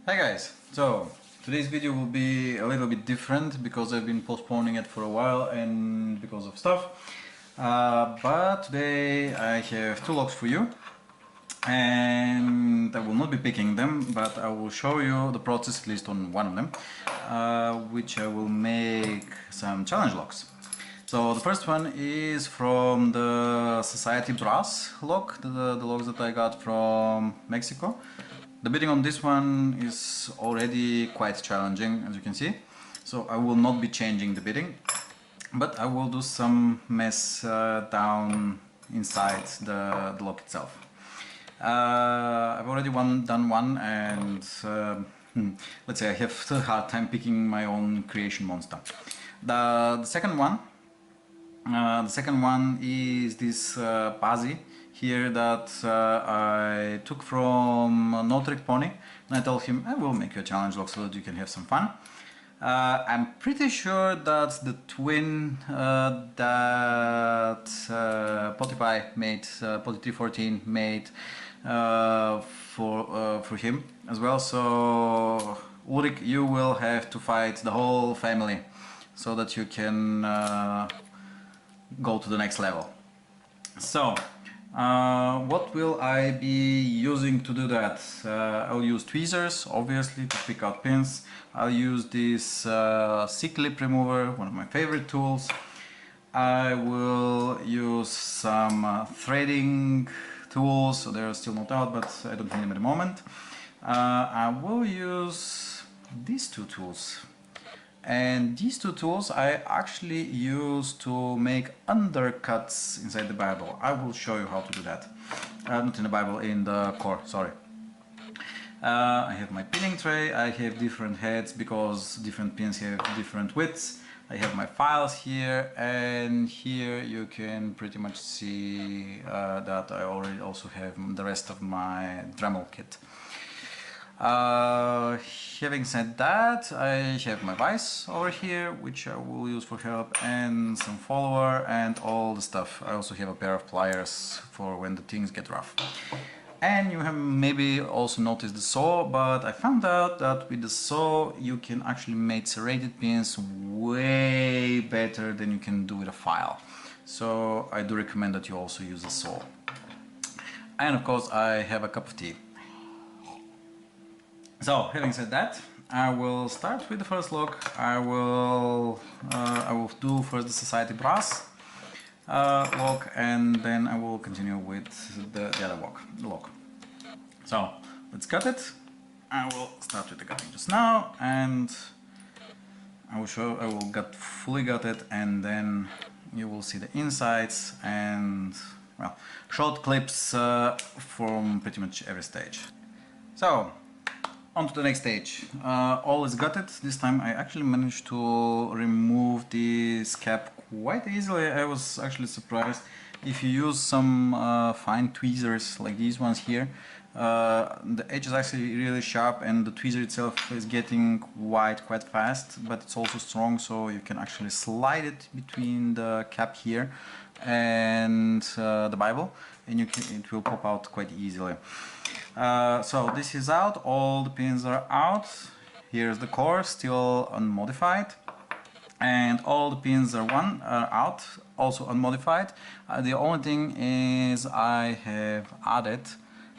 Hi guys, so today's video will be a little bit different because I've been postponing it for a while and because of stuff. But today I have two locks for you and I will not be picking them, but I will show you the process at least on one of them, which I will make some challenge locks. So the first one is from the Society Brass lock, the locks that I got from Mexico. The bidding on this one is already quite challenging, as you can see, so I will not be changing the bidding, but I will do some mess down inside the lock itself. I've already done one, and let's say I have a hard time picking my own creation monster. The second one is this Pazi here that I took from No Trick Pony, and I told him I will make you a challenge lock so that you can have some fun. I'm pretty sure that the twin that Potipie made, Potty314 made for him as well, so Ulrich, you will have to fight the whole family so that you can go to the next level. So what will I be using to do that? I'll use tweezers, obviously, to pick out pins. I'll use this C-clip remover, one of my favorite tools. I will use some threading tools, so they're still not out, but I don't need them at the moment. I will use these two tools. And these two tools I actually use to make undercuts inside the Bible. I will show you how to do that. Not in the Bible, in the core, sorry. I have my pinning tray. I have different heads because different pins have different widths. I have my files here, and here you can pretty much see that I already also have the rest of my Dremel kit. Having said that, I have my vise over here, which I will use for help, and some follower and all the stuff. I also have a pair of pliers for when the things get rough. And you have maybe also noticed the saw, but I found out that with the saw you can actually make serrated pins way better than you can do with a file. So I do recommend that you also use a saw. And of course I have a cup of tea. So, having said that, I will start with the first lock. I will do first the Society Brass lock, and then I will continue with the other lock. So, let's cut it. I will start with the cutting just now, and I will fully gut it, and then you will see the insides and, well, short clips from pretty much every stage. So, on to the next stage. All is gutted. This time I actually managed to remove this cap quite easily. I was actually surprised. If you use some fine tweezers like these ones here, the edge is actually really sharp, and the tweezer itself is getting white quite fast, but it's also strong, so you can actually slide it between the cap here and the Bible, and it will pop out quite easily. So this is out, all the pins are out. Here's the core, still unmodified, and all the pins are out, also unmodified. The only thing is I have added,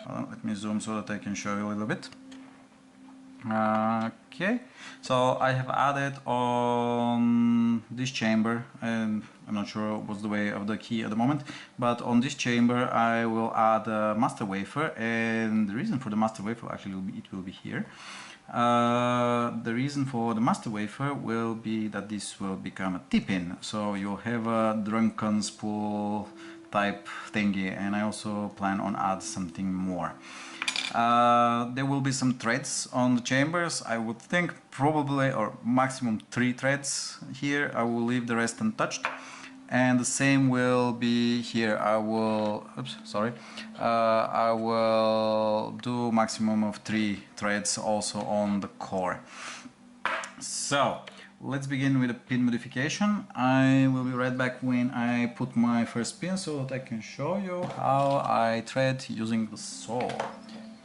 let me zoom so that I can show you a little bit. Okay, so I have added on this chamber, and I'm not sure what's the way of the key at the moment, but on this chamber I will add a master wafer, and the reason for the master wafer actually it will be here. The reason for the master wafer will be that this will become a T-pin, so you'll have a drunken spool type thingy, and I also plan on add something more. There will be some threads on the chambers. I would think probably or maximum 3 threads here. I will leave the rest untouched, and the same will be here. I will do maximum of 3 threads also on the core. So let's begin with the pin modification. I will be right back when I put my first pin so that I can show you how I thread using the saw.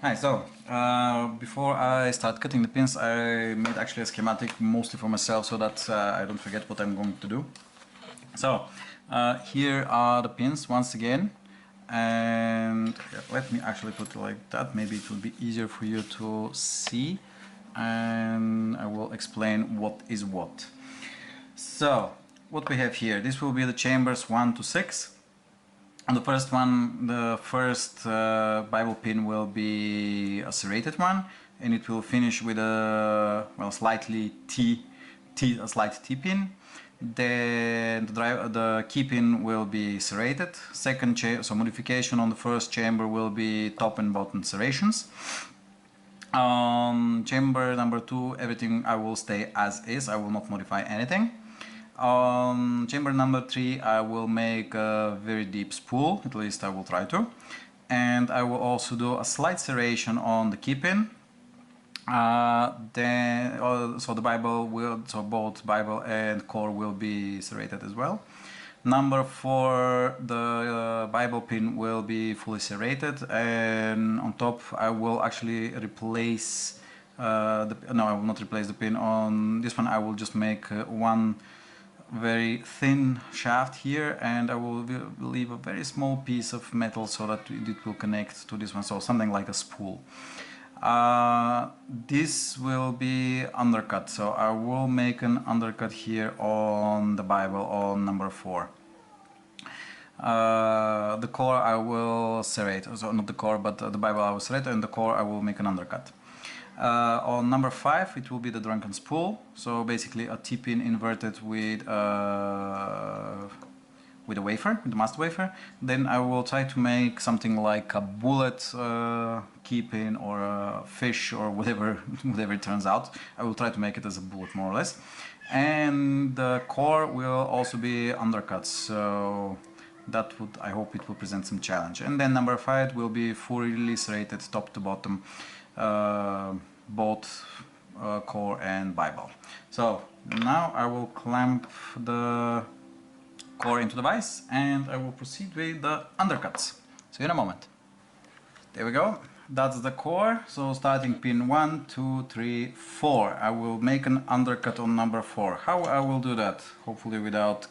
Hi, so before I start cutting the pins, I made actually a schematic mostly for myself so that I don't forget what I'm going to do. So here are the pins once again, and let me actually put it like that, maybe it will be easier for you to see, and I will explain what is what. So what we have here, this will be the chambers 1 to 6. On the first one, the first Bible pin will be a serrated one, and it will finish with a slightly a slight T pin. Then the key pin will be serrated. Second, so modification on the first chamber will be top and bottom serrations. Chamber number 2, everything I will stay as is. I will not modify anything. On chamber number 3, I will make a very deep spool, at least I will try to. And I will also do a slight serration on the key pin. So the Bible will, so both Bible and core will be serrated as well. Number 4, the Bible pin will be fully serrated, and on top I will actually replace no, I will not replace the pin. On this one I will just make one very thin shaft here, and I will leave a very small piece of metal so that it will connect to this one, so something like a spool. This will be undercut, so I will make an undercut here on the Bible on number 4. The core I will serrate, so not the core but the Bible I will serrate, and the core I will make an undercut. On number 5 it will be the drunken spool, so basically a T-pin inverted with a wafer, with the master wafer. Then I will try to make something like a bullet key pin or a fish or whatever, whatever it turns out. I will try to make it as a bullet more or less. And the core will also be undercut, so that would, I hope it will present some challenge. And then number 5 will be fully serrated top to bottom, both core and Bible. So now I will clamp the core into the vise and I will proceed with the undercuts. See you in a moment. There we go. That's the core. So starting pin 1, 2, 3, 4. I will make an undercut on number 4. How I will do that? Hopefully without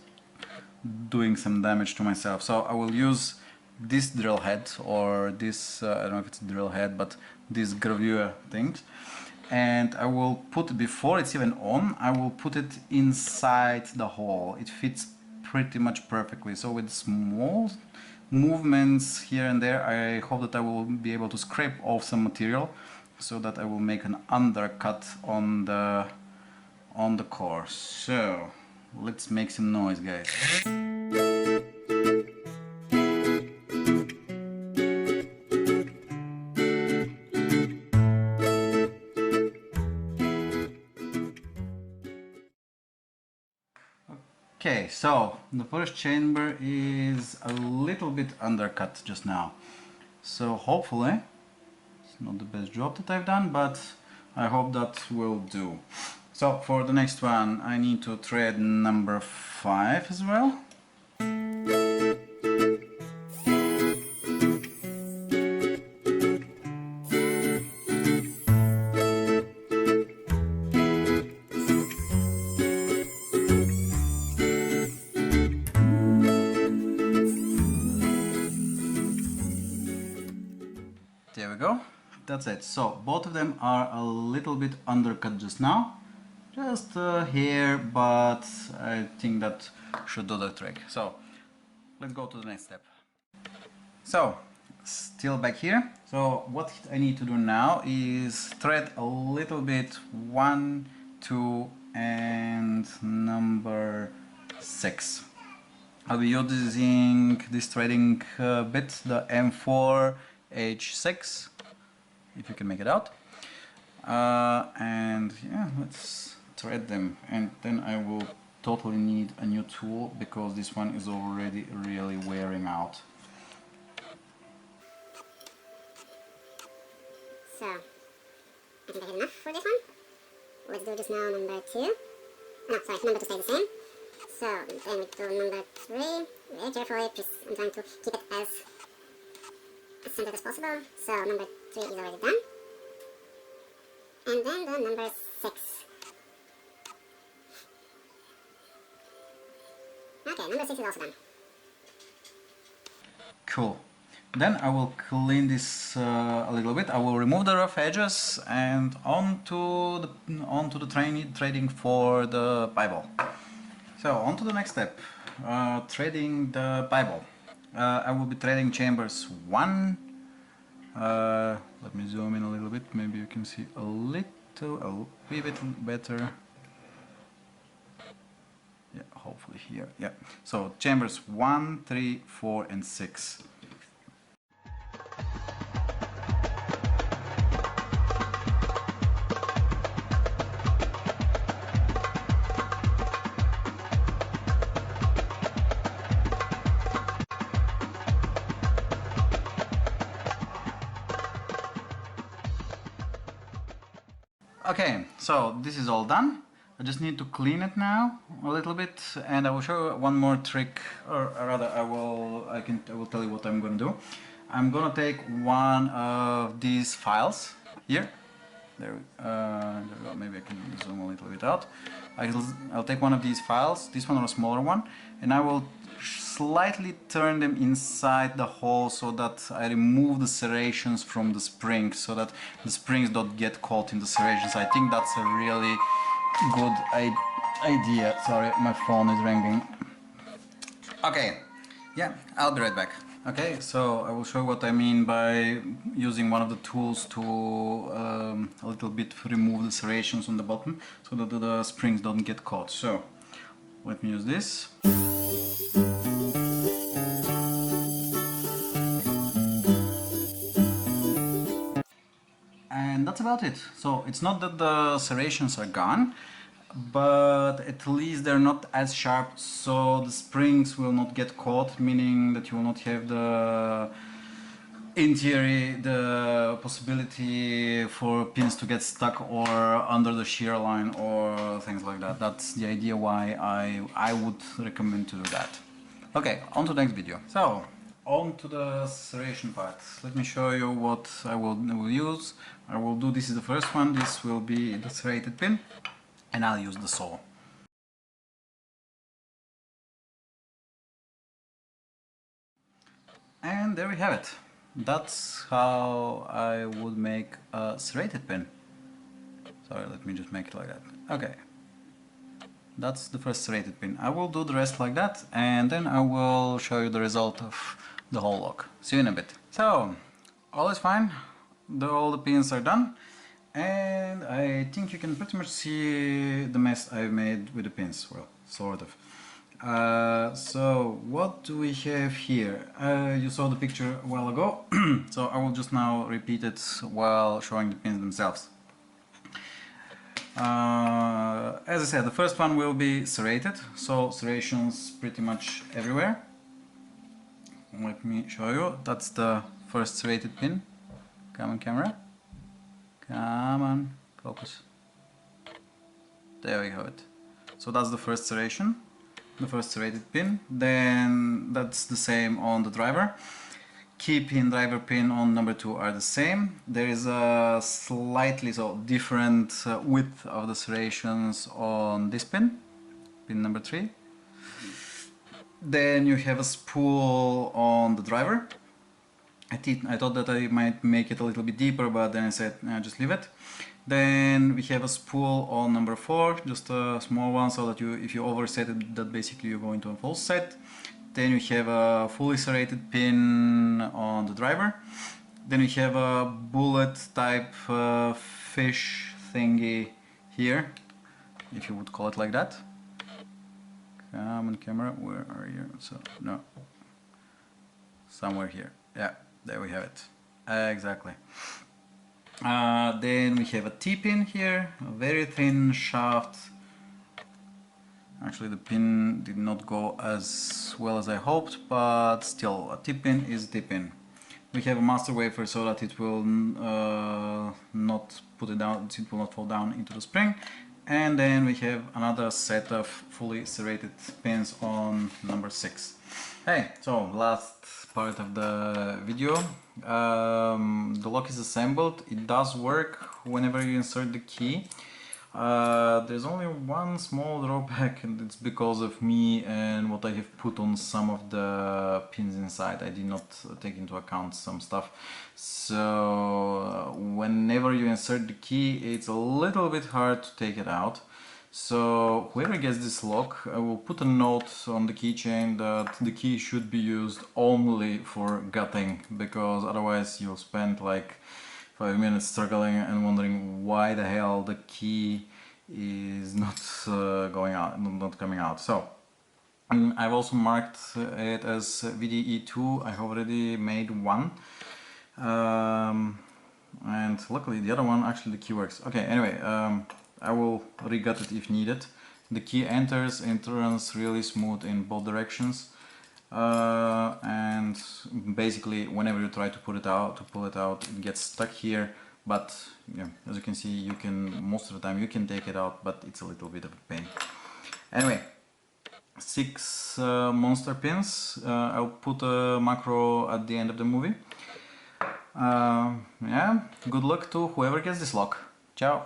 doing some damage to myself. So I will use this drill head, or this, I don't know if it's a drill head, but this gravure thing, and I will put, before it's even on, I will put it inside the hole. It fits pretty much perfectly, so with small movements here and there I hope that I will be able to scrape off some material so that I will make an undercut on the core. So let's make some noise, guys. Okay, so the first chamber is a little bit undercut just now, so hopefully it's not the best job that I've done, but I hope that will do. So for the next one I need to thread number 5 as well. There we go, that's it. So both of them are a little bit undercut just now, just here, but I think that should do the trick. So let's go to the next step. So still back here. So what I need to do now is thread a little bit 1, 2 and number 6. I'll be using this threading bit, the M4H6, if you can make it out. And yeah, let's thread them, and then I will totally need a new tool because this one is already really wearing out. So, I think I have enough for this one. Let's do just now number 2. No, sorry, number 2 stays the same. So, then we do number 3. Very carefully, I'm trying to keep it as centered as possible. So number 3 is already done. And then the number 6. Okay, number 6 is also done. Cool. Then I will clean this a little bit. I will remove the rough edges and onto the trading for the Bible. So on to the next step, trading the Bible. I will be trading chambers 1. Let me zoom in a little bit. Maybe you can see a wee bit better. Yeah, hopefully here. Yeah. So chambers 1, 3, 4, and 6. Okay, so this is all done. I just need to clean it now a little bit, and I will show you one more trick, or rather, I will tell you what I'm gonna do. I'm gonna take one of these files here. There we go. Maybe I can zoom a little bit out. I'll take one of these files, this one or a smaller one, and I will slightly turn them inside the hole so that I remove the serrations from the springs, so that the springs don't get caught in the serrations. I think that's a really good idea. Sorry, my phone is ringing. Okay, yeah, I'll be right back. Okay, so I will show what I mean by using one of the tools to a little bit remove the serrations on the bottom so that the springs don't get caught. So let me use this. And that's about it. So it's not that the serrations are gone, but at least they're not as sharp, so the springs will not get caught, meaning that you will not have the possibility for pins to get stuck or under the shear line or things like that. That's the idea why I would recommend to do that. Okay, on to the next video. So on to the serration part. Let me show you what I will use. This is the first one. This will be the serrated pin, and I'll use the saw. And there we have it. That's how I would make a serrated pin. Sorry, let me just make it like that. Okay. That's the first serrated pin. I will do the rest like that, and then I will show you the result of the whole lock. See you in a bit. So, all is fine. All the pins are done. And I think you can pretty much see the mess I've made with the pins. Well, sort of. So what do we have here? You saw the picture a while ago, so I will just now repeat it while showing the pins themselves. As I said, the first one will be serrated, so serrations pretty much everywhere. Let me show you. That's the first serrated pin. Come on, camera. Come on, focus. There we have it. So that's the first serration, the first serrated pin. Then that's the same on the driver. Key pin, driver pin on number 2 are the same. There is a slightly different width of the serrations on this pin, pin number 3. Then you have a spool on the driver. I thought that I might make it a little bit deeper, but then I said, just leave it. Then we have a spool on number 4, just a small one, so that if you overset it, that basically you go into a false set. Then you have a fully serrated pin on the driver. Then we have a bullet type fish thingy here, if you would call it like that. Come on, camera, where are you? So, no. Somewhere here. Yeah, there we have it. Exactly. Then we have a T-pin here, a very thin shaft. Actually the pin did not go as well as I hoped, but still, a T-pin is a T-pin. We have a master wafer so that it will not put it down, it will not fall down into the spring. And then we have another set of fully serrated pins on number 6. Hey, so last part of the video. The lock is assembled. It does work whenever you insert the key. There's only one small drawback, and it's because of me and what I have put on some of the pins inside. I did not take into account some stuff. So whenever you insert the key, it's a little bit hard to take it out. So whoever gets this lock, I will put a note on the keychain that the key should be used only for gutting, because otherwise you'll spend like 5 minutes struggling and wondering why the hell the key is not going out, not coming out. So I've also marked it as VDE2. I already made one, and luckily the other one actually the key works. Okay, anyway, I will re-gut it if needed. The key enters and turns really smooth in both directions. And basically whenever you try to pull it out, it gets stuck here. But yeah, as you can see, you can, most of the time you can take it out, but it's a little bit of a pain. Anyway, 6 monster pins. I'll put a macro at the end of the movie. Yeah, good luck to whoever gets this lock. Ciao.